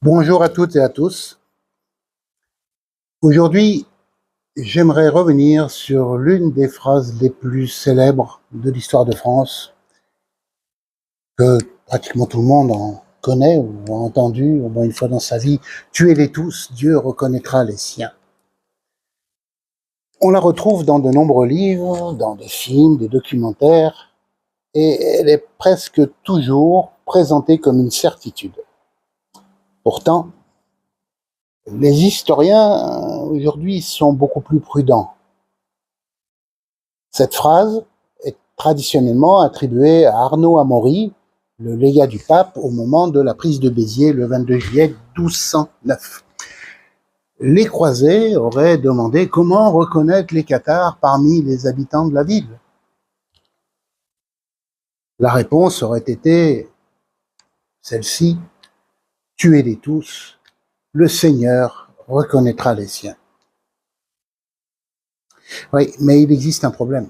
Bonjour à toutes et à tous. Aujourd'hui, j'aimerais revenir sur l'une des phrases les plus célèbres de l'histoire de France, que pratiquement tout le monde en connaît ou a entendu au moins une fois dans sa vie. Tuez-les tous, Dieu reconnaîtra les siens. On la retrouve dans de nombreux livres, dans des films, des documentaires, et elle est presque toujours présentée comme une certitude. Pourtant, les historiens aujourd'hui sont beaucoup plus prudents. Cette phrase est traditionnellement attribuée à Arnaud Amaury, le légat du pape, au moment de la prise de Béziers le 22 juillet 1209. Les croisés auraient demandé comment reconnaître les Cathares parmi les habitants de la ville. La réponse aurait été celle-ci: tuez-les tous, le Seigneur reconnaîtra les siens. Oui, mais il existe un problème.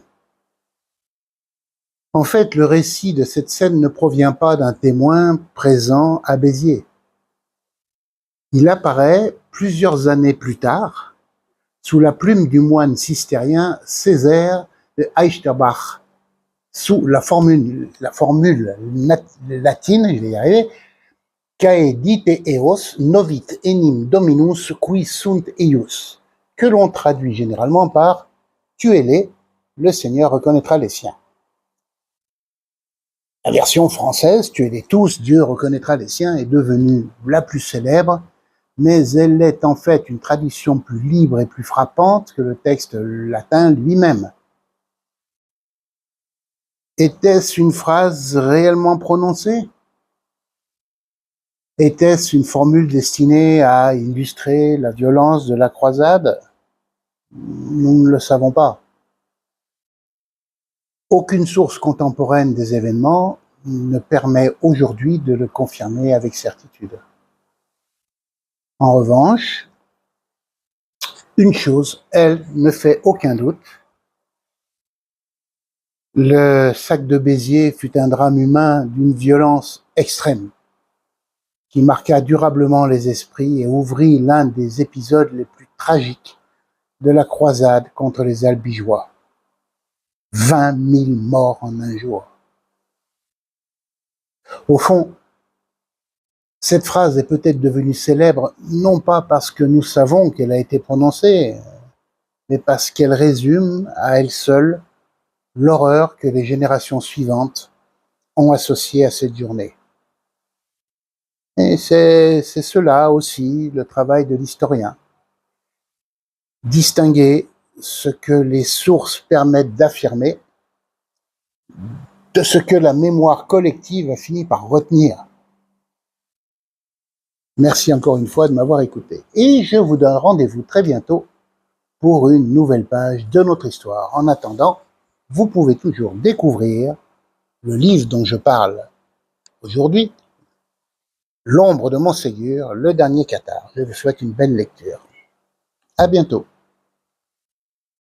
En fait, le récit de cette scène ne provient pas d'un témoin présent à Béziers. Il apparaît plusieurs années plus tard sous la plume du moine cistercien Césaire de Eysterbach, sous la formule latine, je vais y arriver, Cae dite eos novit enim dominus qui sunt eius, que l'on traduit généralement par tuez-les, le Seigneur reconnaîtra les siens. La version française, tuez-les tous, Dieu reconnaîtra les siens, est devenue la plus célèbre, mais elle est en fait une traduction plus libre et plus frappante que le texte latin lui-même. Était-ce une phrase réellement prononcée? Était-ce une formule destinée à illustrer la violence de la croisade? Nous ne le savons pas. Aucune source contemporaine des événements ne permet aujourd'hui de le confirmer avec certitude. En revanche, une chose, elle, ne fait aucun doute. Le sac de Béziers fut un drame humain d'une violence extrême, qui marqua durablement les esprits et ouvrit l'un des épisodes les plus tragiques de la croisade contre les Albigeois. 20 000 morts en un jour. Au fond, cette phrase est peut-être devenue célèbre, non pas parce que nous savons qu'elle a été prononcée, mais parce qu'elle résume à elle seule l'horreur que les générations suivantes ont associée à cette journée. Et c'est cela aussi le travail de l'historien. Distinguer ce que les sources permettent d'affirmer de ce que la mémoire collective a fini par retenir. Merci encore une fois de m'avoir écouté. Et je vous donne rendez-vous très bientôt pour une nouvelle page de notre histoire. En attendant, vous pouvez toujours découvrir le livre dont je parle aujourd'hui, L'ombre de Montségur, le dernier cathare. Je vous souhaite une belle lecture. À bientôt.